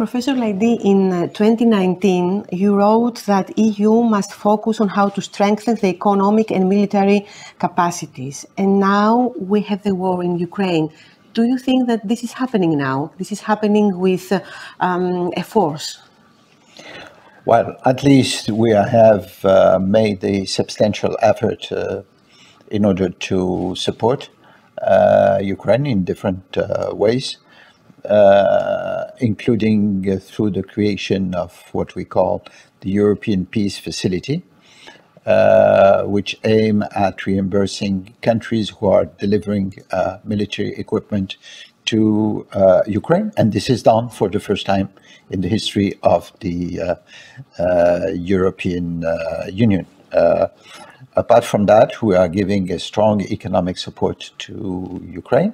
Professor Laïdi, in 2019, you wrote that EU must focus on how to strengthen the economic and military capacities. And now we have the war in Ukraine. Do you think that this is happening now? This is happening with a force? Well, at least we have made a substantial effort in order to support Ukraine in different ways. Including through the creation of what we call the European Peace Facility, which aim at reimbursing countries who are delivering military equipment to Ukraine. And this is done for the first time in the history of the European Union. Apart from that, we are giving a strong economic support to Ukraine.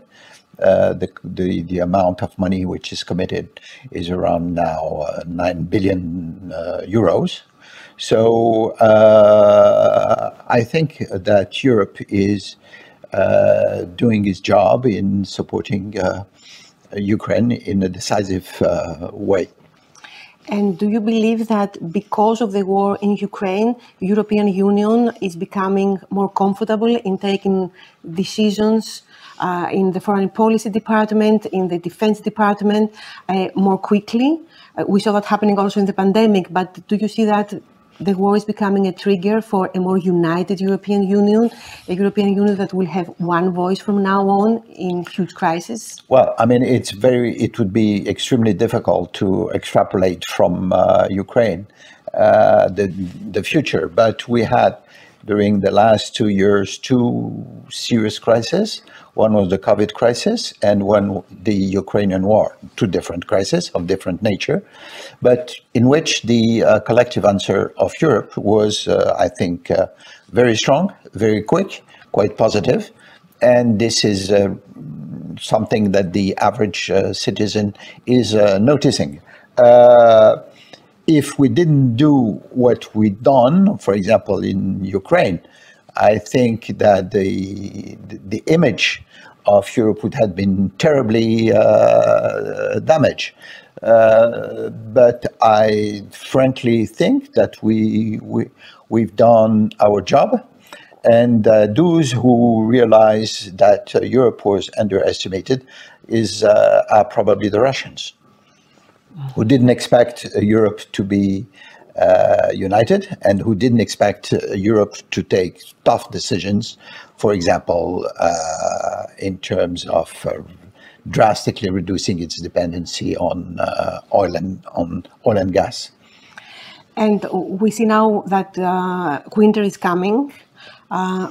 The amount of money which is committed is around now 9 billion euros. So I think that Europe is doing its job in supporting Ukraine in a decisive way. And do you believe that because of the war in Ukraine, European Union is becoming more comfortable in taking decisions in the foreign policy department, in the defense department, more quickly? We saw that happening also in the pandemic, but do you see that the war is becoming a trigger for a more united European Union, a European Union that will have one voice from now on in huge crisis? Well, I mean, it would be extremely difficult to extrapolate from Ukraine the future, but we had during the last 2 years 2 serious crises. One was the COVID crisis and one the Ukrainian war, 2 different crises of different nature, but in which the collective answer of Europe was, I think, very strong, very quick, quite positive. And this is something that the average citizen is noticing. If we didn't do what we've done, for example, in Ukraine, I think that the image of Europe would have been terribly damaged. But I frankly think that we've done our job, and those who realize that Europe was underestimated are probably the Russians, who didn't expect Europe to be united and who didn't expect Europe to take tough decisions, for example, in terms of drastically reducing its dependency on oil and gas. And we see now that winter is coming.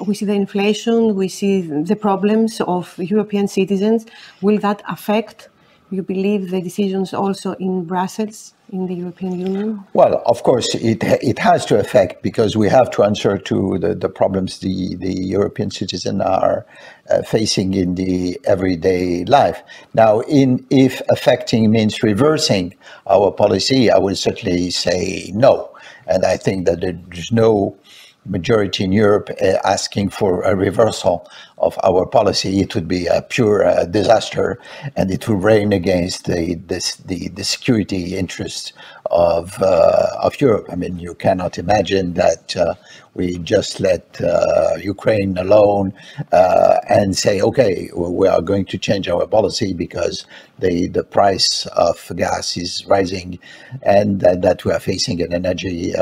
We see the inflation, we see the problems of European citizens. Will that affect, you believe, the decisions also in Brussels, in the European Union? Well, of course, it has to affect, because we have to answer to the problems the European citizens are facing in the everyday life. Now, if affecting means reversing our policy, I would certainly say no. And I think that there's no majority in Europe asking for a reversal of our policy. It would be a pure disaster, and it would rain against the security interests of Europe. I mean, you cannot imagine that we just let Ukraine alone and say, okay, we are going to change our policy because the price of gas is rising and that we are facing an energy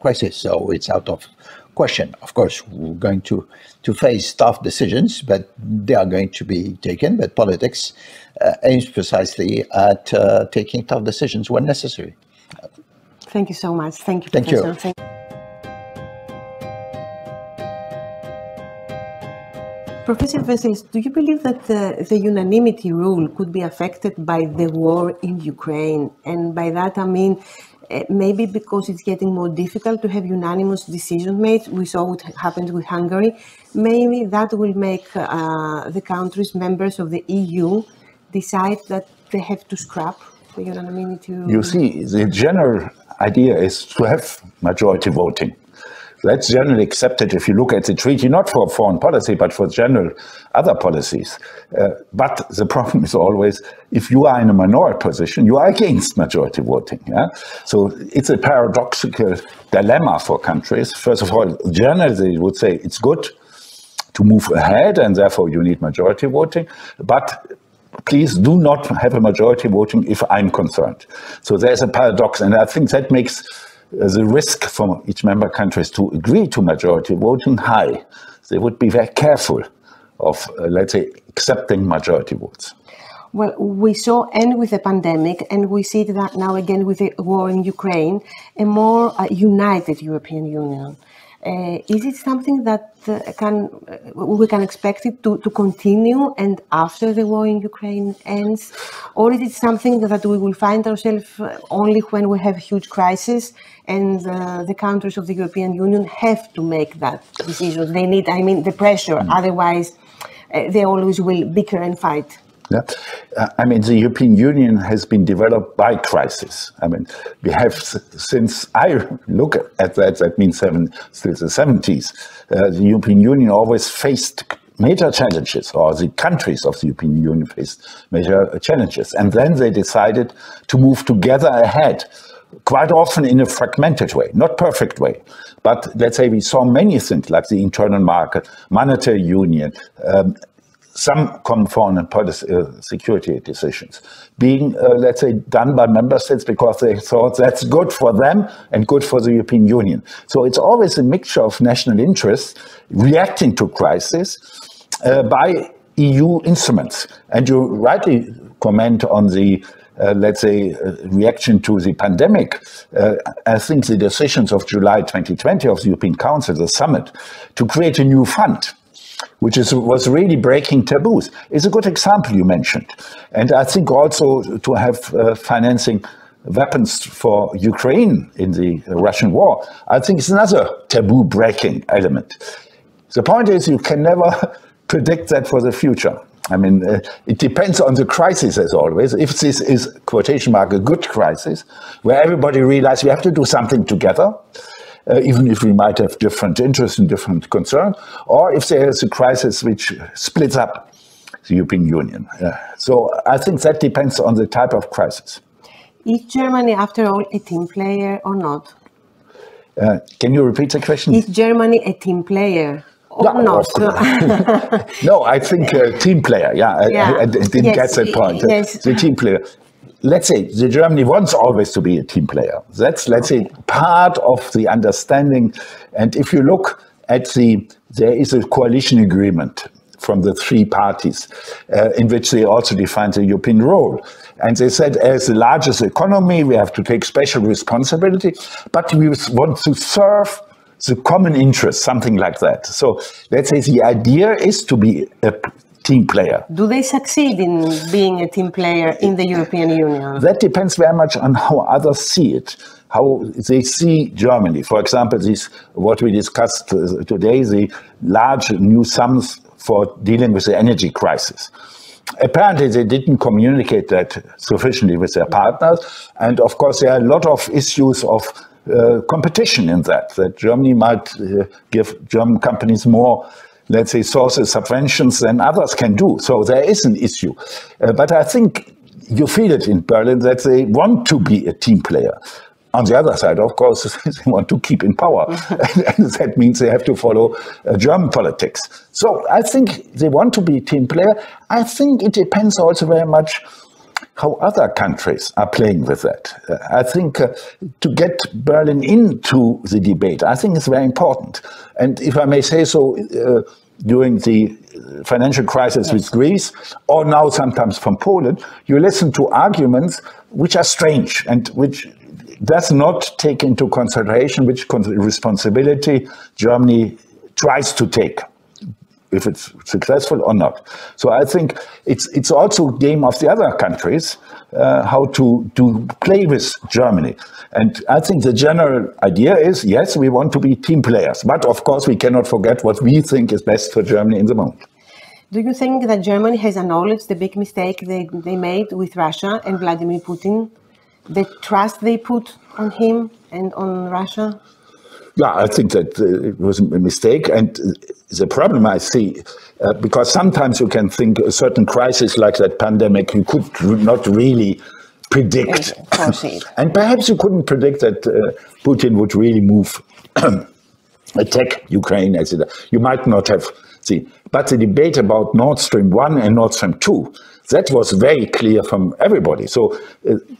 crisis. So it's out of question. Of course, we're going to face tough decisions, but they are going to be taken. But politics aims precisely at taking tough decisions when necessary. Thank you so much. Thank you, Professor. Thank you. Professor Wessels, do you believe that the unanimity rule could be affected by the war in Ukraine? And by that I mean, maybe because it's getting more difficult to have unanimous decision made. We saw what happened with Hungary. Maybe that will make the countries members of the EU decide that they have to scrap the unanimity rule. You see, the general idea is to have majority voting. That's generally accepted if you look at the treaty, not for foreign policy, but for general other policies. But the problem is always, if you are in a minority position, you are against majority voting. Yeah? So it's a paradoxical dilemma for countries. First of all, generally they would say it's good to move ahead, and therefore you need majority voting. But please do not have a majority voting if I'm concerned. So there's a paradox, and I think that makes the risk for each member countries to agree to majority voting high. They would be very careful of, let's say, accepting majority votes. Well, we saw, and with the pandemic, and we see that now again with the war in Ukraine, a more united European Union. Is it something that we can expect it to continue and after the war in Ukraine ends? Or is it something that we will find ourselves only when we have huge crisis and the countries of the European Union have to make that decision? They need, I mean, the pressure, otherwise they always will bicker and fight. Yeah, I mean, the European Union has been developed by crisis. I mean, we have, since I look at that means still the 70s, the European Union always faced major challenges, or the countries of the European Union faced major challenges. And then they decided to move together ahead, quite often in a fragmented way, not perfect way. But let's say we saw many things like the internal market, monetary union, some common foreign and policy, security decisions being, let's say, done by member states because they thought that's good for them and good for the European Union. So it's always a mixture of national interests reacting to crisis by EU instruments. And you rightly comment on the, let's say, reaction to the pandemic. I think the decisions of July 2020 of the European Council, the summit, to create a new fund, which was really breaking taboos, is a good example you mentioned. And I think also to have financing weapons for Ukraine in the Russian war, I think it's another taboo breaking element. The point is you can never predict that for the future. I mean, it depends on the crisis as always. If this is, quotation mark, a good crisis, where everybody realizes we have to do something together, even if we might have different interests and different concerns, or if there is a crisis which splits up the European Union. So I think that depends on the type of crisis. Is Germany, after all, a team player or not? Can you repeat the question? Is Germany a team player or not? No, I think team player. Yeah, I didn't get that point. Yes. The team player. Let's say the Germany wants always to be a team player. That's, let's say, part of the understanding. And if you look at there is a coalition agreement from the three parties in which they also define the European role. And they said, as the largest economy, we have to take special responsibility, but we want to serve the common interest, something like that. So let's say the idea is to be a team player. Do they succeed in being a team player in the European Union? That depends very much on how others see it, how they see Germany. For example, what we discussed today, the large new sums for dealing with the energy crisis. Apparently, they didn't communicate that sufficiently with their partners. And of course, there are a lot of issues of competition in that Germany might give German companies more, let's say, sources, subventions than others can do. So there is an issue. But I think you feel it in Berlin that they want to be a team player. On the other side, of course, they want to keep in power. And that means they have to follow German politics. So I think they want to be a team player. I think it depends also very much how other countries are playing with that. I think to get Berlin into the debate, I think it's very important. And if I may say so, during the financial crisis with Greece, or now sometimes from Poland, you listen to arguments which are strange and which does not take into consideration which responsibility Germany tries to take, if it's successful or not. So I think it's also a game of the other countries how to play with Germany. And I think the general idea is, yes, we want to be team players, but of course we cannot forget what we think is best for Germany in the moment. Do you think that Germany has acknowledged the big mistake they made with Russia and Vladimir Putin? The trust they put on him and on Russia? Yeah, I think that it was a mistake. And the problem I see, because sometimes you can think a certain crisis like that pandemic, you could not really predict. And perhaps you couldn't predict that Putin would really move, attack Ukraine. You might not have seen. But the debate about Nord Stream 1 and Nord Stream 2, that was very clear from everybody. So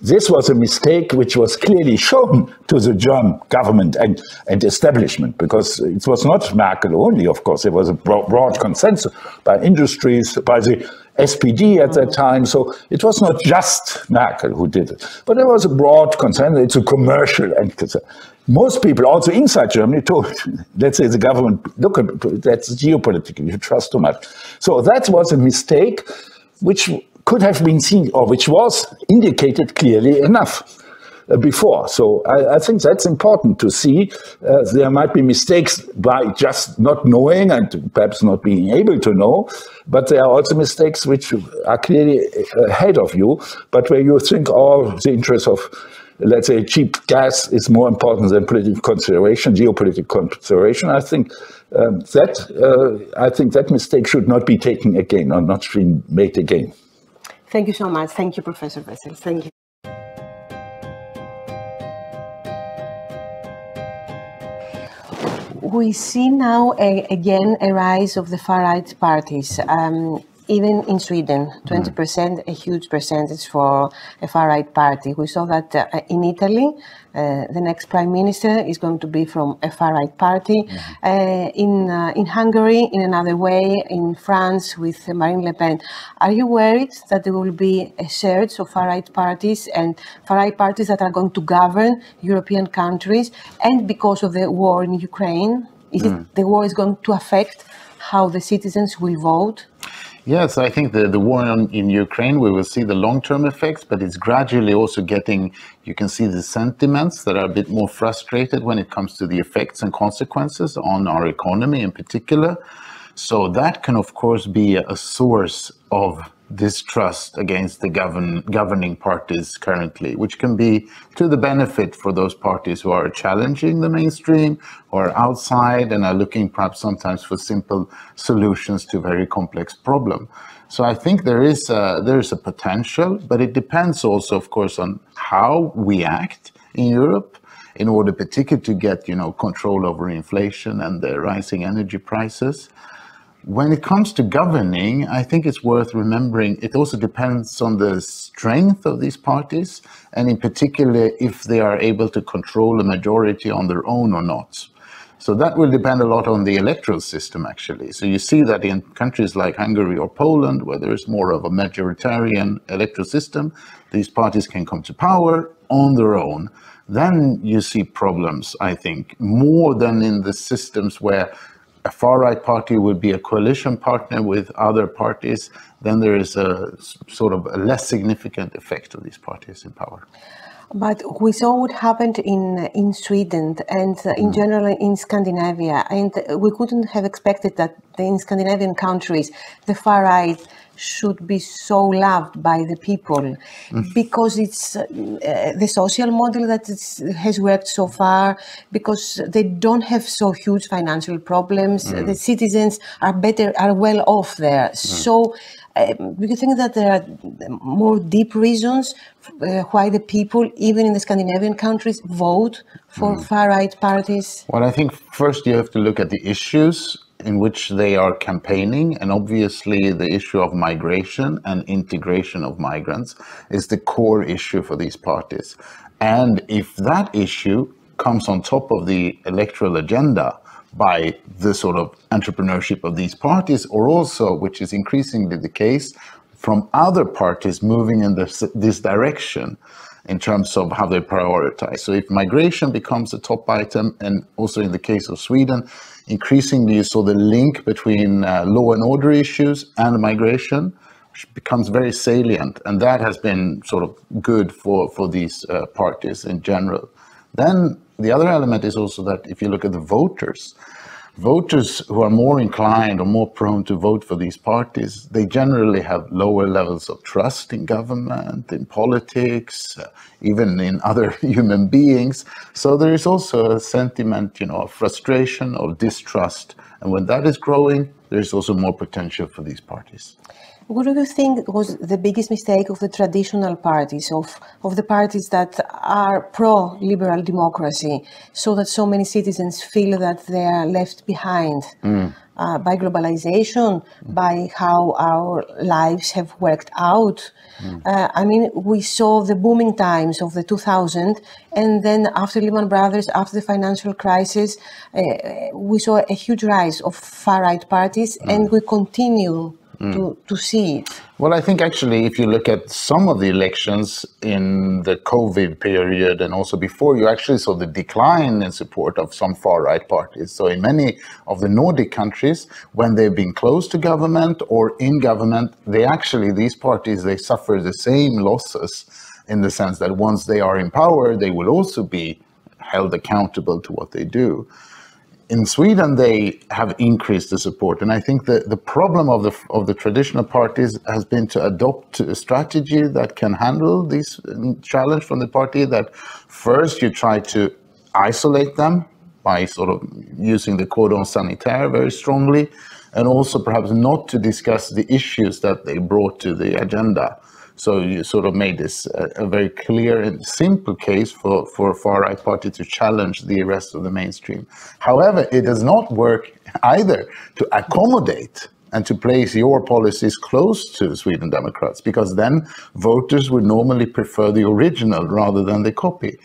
this was a mistake which was clearly shown to the German government and establishment, because it was not Merkel only, of course. There was a broad consensus by industries, by the SPD at that time. So it was not just Merkel who did it, but there was a broad consensus. It's a commercial and most people, also inside Germany, told, let's say the government, look, that's geopolitical, you trust too much. So that was a mistake which could have been seen, or which was indicated clearly enough before. So I think that's important to see. There might be mistakes by just not knowing and perhaps not being able to know, but there are also mistakes which are clearly ahead of you, but where you think, oh, the interest of, let's say, cheap gas is more important than political consideration, geopolitical consideration. I think that mistake should not be taken again, or not be made again. Thank you so much. Thank you, Professor Wessels. Thank you. We see now again a rise of the far-right parties. Even in Sweden, 20%, a huge percentage for a far-right party. We saw that in Italy, the next prime minister is going to be from a far-right party. In Hungary, in another way. In France, with Marine Le Pen. Are you worried that there will be a surge of far-right parties and far-right parties that are going to govern European countries? And because of the war in Ukraine, is it the war is going to affect how the citizens will vote? Yes, I think the war in Ukraine, we will see the long-term effects, but it's gradually also getting, you can see the sentiments that are a bit more frustrated when it comes to the effects and consequences on our economy in particular. So that can, of course, be a source of distrust against the governing parties currently, which can be to the benefit for those parties who are challenging the mainstream or outside and are looking perhaps sometimes for simple solutions to very complex problems. So I think there is a potential, but it depends also, of course, on how we act in Europe in order particularly to get, control over inflation and the rising energy prices. When it comes to governing, I think it's worth remembering it also depends on the strength of these parties, and in particular if they are able to control a majority on their own or not. So that will depend a lot on the electoral system, actually. So you see that in countries like Hungary or Poland, where there is more of a majoritarian electoral system, these parties can come to power on their own. Then you see problems, I think, more than in the systems where a far-right party would be a coalition partner with other parties. Then there is a sort of a less significant effect of these parties in power. But we saw what happened in Sweden and in general in Scandinavia, and we couldn't have expected that in Scandinavian countries the far right should be so loved by the people, because it's the social model that has worked so far, because they don't have so huge financial problems. The citizens are well off there. So do you think that there are more deep reasons why the people, even in the Scandinavian countries, vote for far-right parties? Well, I think first you have to look at the issues in which they are campaigning, and obviously the issue of migration and integration of migrants is the core issue for these parties. And if that issue comes on top of the electoral agenda by the sort of entrepreneurship of these parties, or also, which is increasingly the case, from other parties moving in this direction in terms of how they prioritize. So if migration becomes a top item, and also in the case of Sweden, increasingly you saw the link between law and order issues and migration, which becomes very salient, and that has been sort of good for these parties in general. Then the other element is also that if you look at the voters voters who are more inclined or more prone to vote for these parties, they generally have lower levels of trust in government, in politics, even in other human beings. So there is also a sentiment, of frustration, of distrust. And when that is growing, there's also more potential for these parties. What do you think was the biggest mistake of the traditional parties, of the parties that are pro-liberal democracy, so that so many citizens feel that they are left behind by globalization, by how our lives have worked out? We saw the booming times of the 2000s, and then after Lehman Brothers, after the financial crisis, we saw a huge rise of far-right parties, and we continue to see it. Well, I think actually, if you look at some of the elections in the COVID period and also before, you actually saw the decline in support of some far-right parties. So in many of the Nordic countries, when they've been close to government or in government, these parties, they suffer the same losses in the sense that once they are in power, they will also be held accountable to what they do. In Sweden, they have increased the support, and I think the problem of the traditional parties has been to adopt a strategy that can handle this challenge from the party. That first you try to isolate them by sort of using the cordon sanitaire very strongly, and also perhaps not to discuss the issues that they brought to the agenda. So you sort of made this a very clear and simple case for a far-right party to challenge the rest of the mainstream. However, it does not work either to accommodate and to place your policies close to Sweden Democrats, because then voters would normally prefer the original rather than the copy.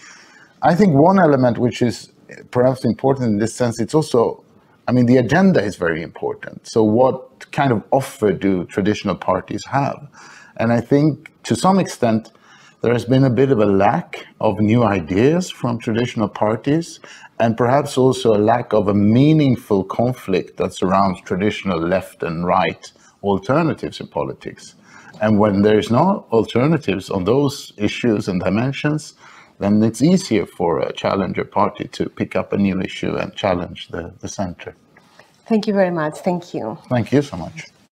I think one element which is perhaps important in this sense, it's also, the agenda is very important. So what kind of offer do traditional parties have? And I think to some extent, there has been a bit of a lack of new ideas from traditional parties, and perhaps also a lack of a meaningful conflict that surrounds traditional left and right alternatives in politics. And when there's no alternatives on those issues and dimensions, then it's easier for a challenger party to pick up a new issue and challenge the center. Thank you very much. Thank you. Thank you so much.